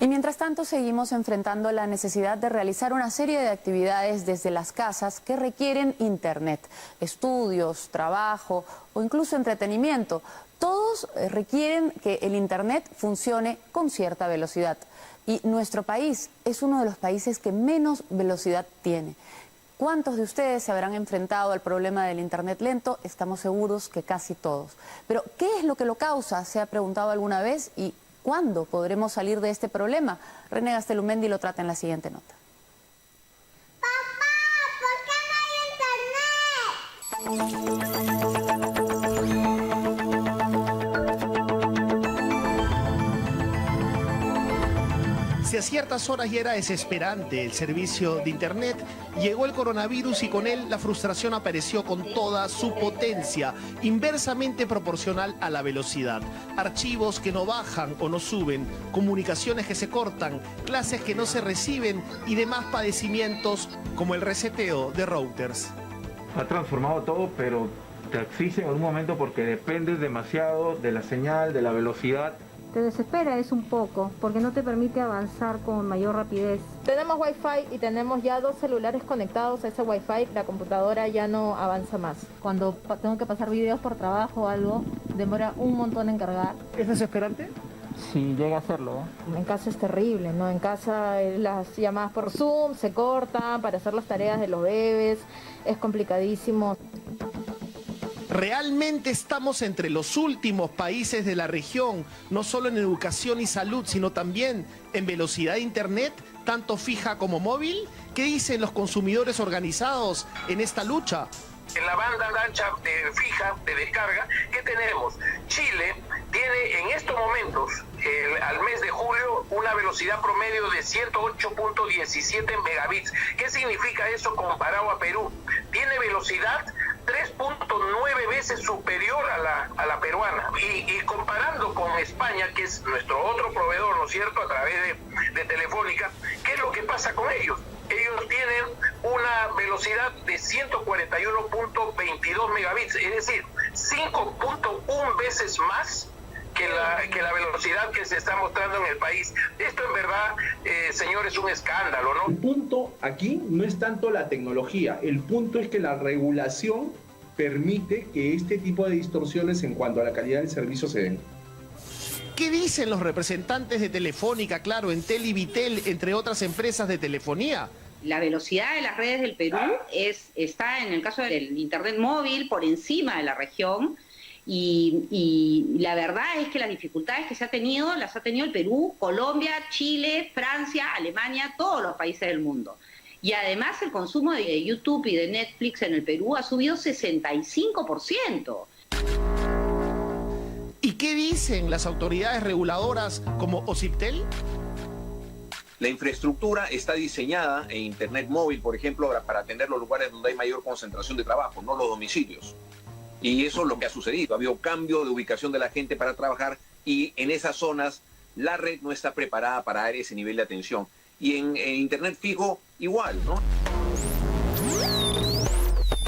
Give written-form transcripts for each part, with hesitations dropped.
Y mientras tanto seguimos enfrentando la necesidad de realizar una serie de actividades desde las casas que requieren internet, estudios, trabajo o incluso entretenimiento. Todos requieren que el internet funcione con cierta velocidad. Y nuestro país es uno de los países que menos velocidad tiene. ¿Cuántos de ustedes se habrán enfrentado al problema del internet lento? Estamos seguros que casi todos. Pero, ¿qué es lo que lo causa? ¿Se ha preguntado alguna vez? ¿Y cuándo podremos salir de este problema? René Gastelumendi lo trata en la siguiente nota. ¡Papá! ¿Por qué no hay internet? Si a ciertas horas ya era desesperante el servicio de internet, llegó el coronavirus y con él la frustración apareció con toda su potencia, inversamente proporcional a la velocidad. Archivos que no bajan o no suben, comunicaciones que se cortan, clases que no se reciben y demás padecimientos como el reseteo de routers. Ha transformado todo, pero te asfixia en algún momento porque dependes demasiado de la señal, de la velocidad. Te desespera es un poco, porque no te permite avanzar con mayor rapidez. Tenemos Wi-Fi y tenemos ya 2 celulares conectados a ese Wi-Fi, la computadora ya no avanza más. Cuando tengo que pasar videos por trabajo o algo, demora un montón en cargar. ¿Es desesperante? Sí, llega a serlo. En casa es terrible, ¿no? En casa las llamadas por Zoom se cortan para hacer las tareas de los bebés, es complicadísimo. Realmente estamos entre los últimos países de la región, no solo en educación y salud, sino también en velocidad de internet, tanto fija como móvil. ¿Qué dicen los consumidores organizados en esta lucha? En la banda ancha fija de descarga, ¿qué tenemos? Chile tiene en estos momentos, al mes de julio, una velocidad promedio de 108.17 megabits. ¿Qué significa eso comparado a Perú? Tiene velocidad 3.9 veces superior a la peruana. Y comparando con España, que es nuestro otro proveedor, ¿no es cierto?, a través de Telefónica, ¿qué es lo que pasa con ellos? Ellos tienen una velocidad de 141.22 megabits, es decir, 5.1 veces más que la velocidad que se está mostrando en el país. Esto en verdad, señores, es un escándalo, ¿no? El punto aquí no es tanto la tecnología, el punto es que la regulación permite que este tipo de distorsiones en cuanto a la calidad del servicio se den. ¿Qué dicen los representantes de Telefónica, Claro, Entel y Vitel, entre otras empresas de telefonía? La velocidad de las redes del Perú está, en el caso del internet móvil, por encima de la región. Y la verdad es que las dificultades que las ha tenido el Perú, Colombia, Chile, Francia, Alemania, todos los países del mundo. Y además el consumo de YouTube y de Netflix en el Perú ha subido 65%. ¿Y qué dicen las autoridades reguladoras como OCIPTEL? La infraestructura está diseñada en internet móvil, por ejemplo, para atender los lugares donde hay mayor concentración de trabajo, no los domicilios. Y eso es lo que ha sucedido. Ha habido cambio de ubicación de la gente para trabajar y en esas zonas la red no está preparada para dar ese nivel de atención. Y en internet fijo igual, ¿no?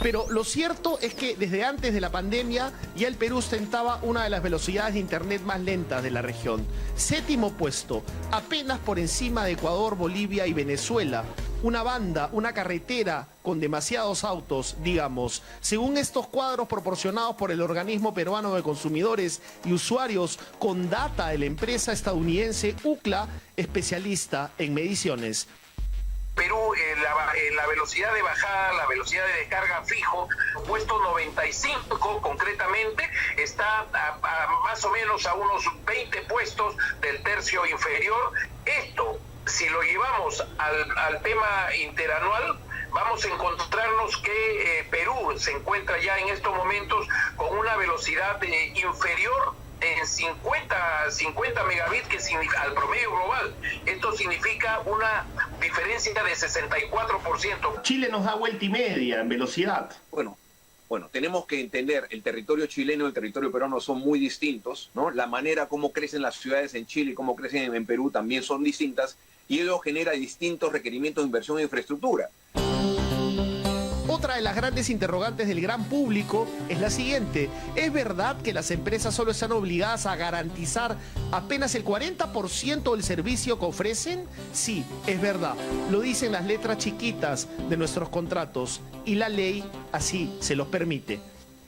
Pero lo cierto es que desde antes de la pandemia ya el Perú ostentaba una de las velocidades de internet más lentas de la región. 7º puesto, apenas por encima de Ecuador, Bolivia y Venezuela. Una banda, una carretera con demasiados autos, digamos. Según estos cuadros proporcionados por el Organismo Peruano de Consumidores y Usuarios con data de la empresa estadounidense UCLA, especialista en mediciones. Perú, la velocidad de bajada, la velocidad de descarga fijo, puesto 95 concretamente, está más o menos a unos 20 puestos del tercio inferior. Esto, si lo llevamos al tema interanual, vamos a encontrarnos que Perú se encuentra ya en estos momentos con una velocidad inferior en 50 megabits que significa, al promedio global. Esto significa una diferencia de 64%. Chile nos da vuelta y media en velocidad. Bueno, tenemos que entender, el territorio chileno y el territorio peruano son muy distintos, ¿no? La manera como crecen las ciudades en Chile y cómo crecen en Perú también son distintas y ello genera distintos requerimientos de inversión en infraestructura. Otra Otra de las grandes interrogantes del gran público es la siguiente. ¿Es verdad que las empresas solo están obligadas a garantizar apenas el 40% del servicio que ofrecen? Sí, es verdad. Lo dicen las letras chiquitas de nuestros contratos y la ley así se los permite.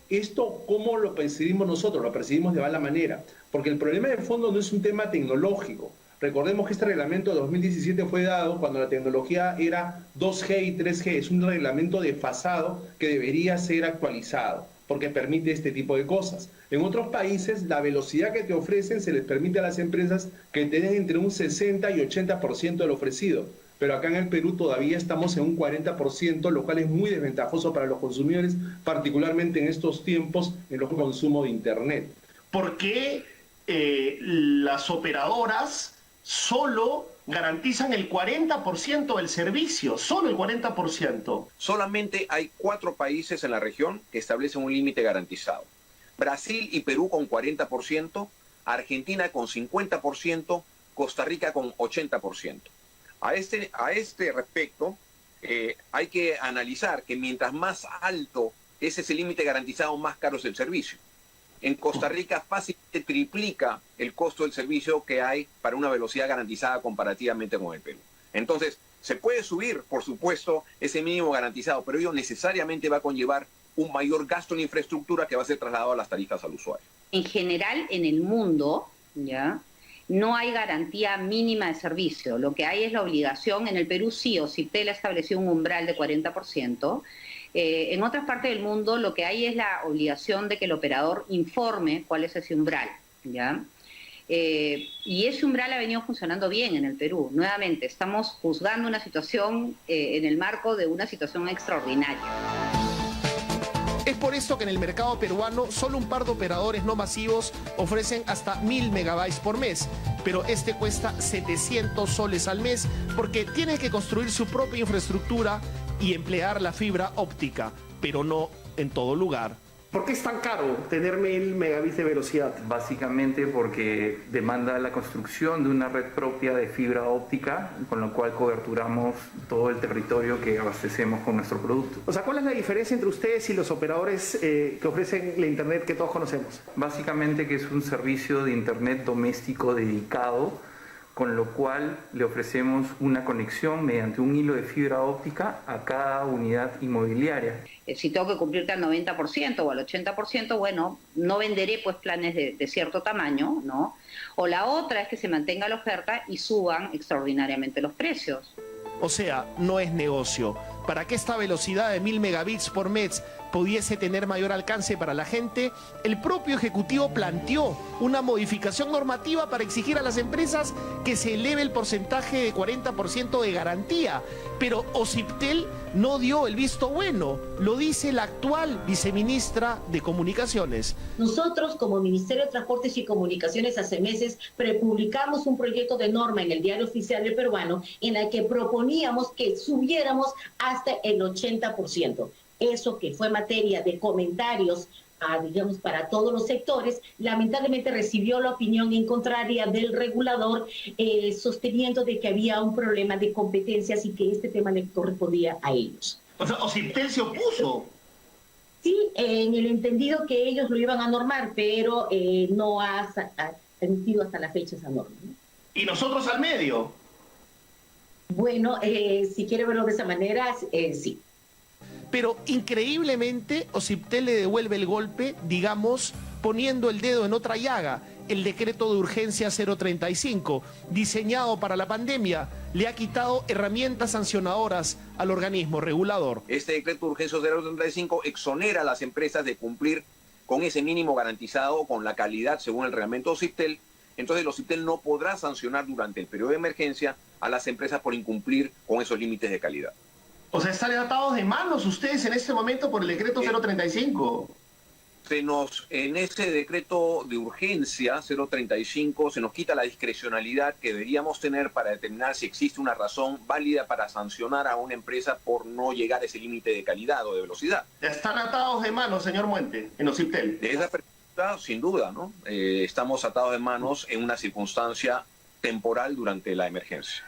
Esto, ¿cómo lo percibimos nosotros? Lo percibimos de mala manera, porque el problema de fondo no es un tema tecnológico. Recordemos que este reglamento de 2017 fue dado cuando la tecnología era 2G y 3G. Es un reglamento desfasado que debería ser actualizado porque permite este tipo de cosas. En otros países, la velocidad que te ofrecen se les permite a las empresas que te den entre un 60 y 80% del ofrecido. Pero acá en el Perú todavía estamos en un 40%, lo cual es muy desventajoso para los consumidores, particularmente en estos tiempos en los consumos de Internet. ¿Por qué las operadoras solo garantizan el 40% del servicio? Solo el 40%. Solamente hay 4 países en la región que establecen un límite garantizado. Brasil y Perú con 40%, Argentina con 50%, Costa Rica con 80%. A este respecto, hay que analizar que mientras más alto es ese límite garantizado, más caro es el servicio. En Costa Rica fácilmente triplica el costo del servicio que hay para una velocidad garantizada comparativamente con el Perú. Entonces, se puede subir, por supuesto, ese mínimo garantizado, pero ello necesariamente va a conllevar un mayor gasto en infraestructura que va a ser trasladado a las tarifas al usuario. En general, en el mundo, ¿ya?, no hay garantía mínima de servicio. Lo que hay es la obligación. En el Perú sí, Ociptel ha establecido un umbral de 40%. En otras partes del mundo lo que hay es la obligación de que el operador informe cuál es ese umbral, ¿ya? Y ese umbral ha venido funcionando bien en el Perú. Nuevamente, estamos juzgando una situación en el marco de una situación extraordinaria. Es por esto que en el mercado peruano solo un par de operadores no masivos ofrecen hasta 1000 megabytes por mes, pero este cuesta 700 soles al mes porque tiene que construir su propia infraestructura y emplear la fibra óptica, pero no en todo lugar. ¿Por qué es tan caro tener 1000 megabits de velocidad? Básicamente porque demanda la construcción de una red propia de fibra óptica, con lo cual coberturamos todo el territorio que abastecemos con nuestro producto. O sea, ¿cuál es la diferencia entre ustedes y los operadores que ofrecen la Internet que todos conocemos? Básicamente que es un servicio de Internet doméstico dedicado, con lo cual le ofrecemos una conexión mediante un hilo de fibra óptica a cada unidad inmobiliaria. Si tengo que cumplirte al 90% o al 80%, bueno, no venderé pues planes de cierto tamaño, ¿no? O la otra es que se mantenga la oferta y suban extraordinariamente los precios. O sea, no es negocio. Para que esta velocidad de 1000 megabits por mes pudiese tener mayor alcance para la gente, el propio Ejecutivo planteó una modificación normativa para exigir a las empresas que se eleve el porcentaje de 40% de garantía. Pero Ociptel no dio el visto bueno, lo dice la actual viceministra de Comunicaciones. Nosotros, como Ministerio de Transportes y Comunicaciones, hace meses prepublicamos un proyecto de norma en el Diario Oficial del Peruano en el que proponíamos que subiéramos hasta el 80%. Eso que fue materia de comentarios, digamos, para todos los sectores, lamentablemente recibió la opinión en contraria del regulador, sosteniendo de que había un problema de competencias y que este tema le correspondía a ellos. O sea, Ociptel se opuso. Sí, en el entendido que ellos lo iban a normar, pero no ha emitido hasta la fecha esa norma, ¿no? ¿Y nosotros al medio? Bueno, si quiere verlo de esa manera, sí. Pero increíblemente Ociptel le devuelve el golpe, digamos, poniendo el dedo en otra llaga. El decreto de urgencia 035, diseñado para la pandemia, le ha quitado herramientas sancionadoras al organismo regulador. Este decreto de urgencia 035 exonera a las empresas de cumplir con ese mínimo garantizado, con la calidad según el reglamento de Ociptel. Entonces el Ociptel no podrá sancionar durante el periodo de emergencia a las empresas por incumplir con esos límites de calidad. O sea, están atados de manos ustedes en este momento por el decreto 035. En ese decreto de urgencia 035 se nos quita la discrecionalidad que deberíamos tener para determinar si existe una razón válida para sancionar a una empresa por no llegar a ese límite de calidad o de velocidad. Están atados de manos, señor Muente, en Ociptel. De esa perspectiva, sin duda, ¿no? Estamos atados de manos en una circunstancia temporal durante la emergencia.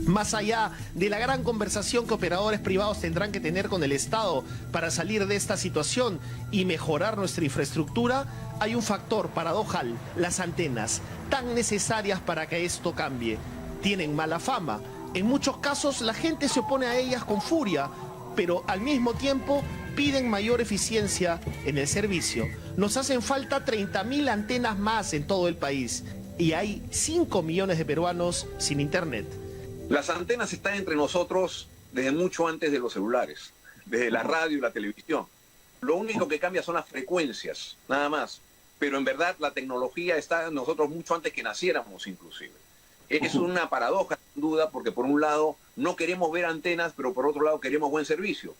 Más allá de la gran conversación que operadores privados tendrán que tener con el Estado para salir de esta situación y mejorar nuestra infraestructura, hay un factor paradojal: las antenas, tan necesarias para que esto cambie. Tienen mala fama. En muchos casos la gente se opone a ellas con furia, pero al mismo tiempo piden mayor eficiencia en el servicio. Nos hacen falta 30.000 antenas más en todo el país y hay 5 millones de peruanos sin internet. Las antenas están entre nosotros desde mucho antes de los celulares, desde la radio y la televisión. Lo único que cambia son las frecuencias, nada más. Pero en verdad la tecnología está en nosotros mucho antes que naciéramos inclusive. Es una paradoja, sin duda, porque por un lado no queremos ver antenas, pero por otro lado queremos buen servicio.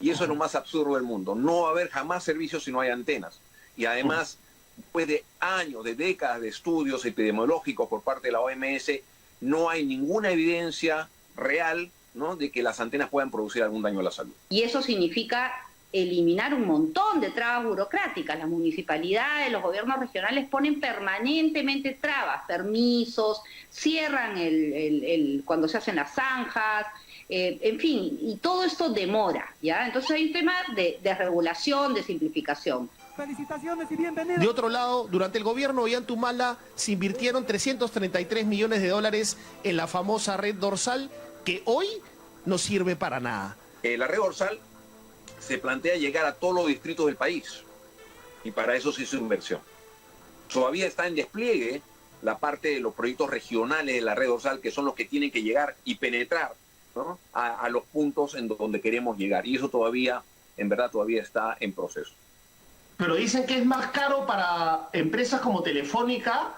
Y eso es lo más absurdo del mundo. No va a haber jamás servicios si no hay antenas. Y además, después de años, de décadas de estudios epidemiológicos por parte de la OMS, no hay ninguna evidencia real, ¿no?, de que las antenas puedan producir algún daño a la salud. Y eso significa eliminar un montón de trabas burocráticas. Las municipalidades, los gobiernos regionales ponen permanentemente trabas, permisos, cierran cuando se hacen las zanjas, en fin, y todo esto demora, ¿ya? Entonces hay un tema de regulación, de simplificación. Felicitaciones y bienvenidos. De otro lado, durante el gobierno de Ollantumala se invirtieron 333 millones de dólares en la famosa red dorsal, que hoy no sirve para nada. La red dorsal se plantea llegar a todos los distritos del país y para eso se hizo inversión. Todavía está en despliegue la parte de los proyectos regionales de la red dorsal, que son los que tienen que llegar y penetrar, ¿no?, a los puntos en donde queremos llegar, y eso todavía, en verdad, todavía está en proceso. Pero dicen que es más caro para empresas como Telefónica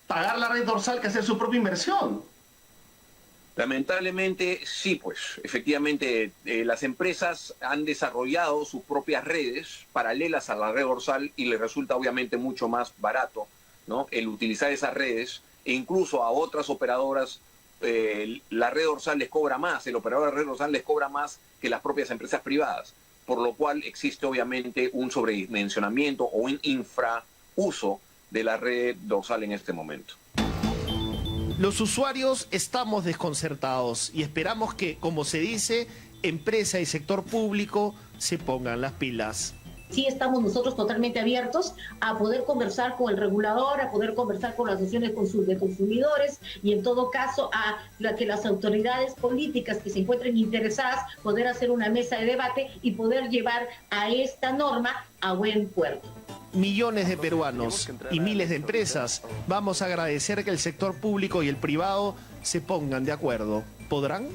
pagar la red dorsal que hacer su propia inversión. Lamentablemente, sí, pues, efectivamente, las empresas han desarrollado sus propias redes paralelas a la red dorsal y les resulta obviamente mucho más barato, ¿no?, el utilizar esas redes, e incluso a otras operadoras la red dorsal les cobra más, el operador de red dorsal les cobra más que las propias empresas privadas, por lo cual existe obviamente un sobredimensionamiento o un infrauso de la red dorsal en este momento. Los usuarios estamos desconcertados y esperamos que, como se dice, empresa y sector público se pongan las pilas. Sí estamos nosotros totalmente abiertos a poder conversar con el regulador, a poder conversar con las asociaciones de consumidores y en todo caso a que las autoridades políticas que se encuentren interesadas poder hacer una mesa de debate y poder llevar a esta norma a buen puerto. Millones de peruanos y miles de empresas vamos a agradecer que el sector público y el privado se pongan de acuerdo. ¿Podrán?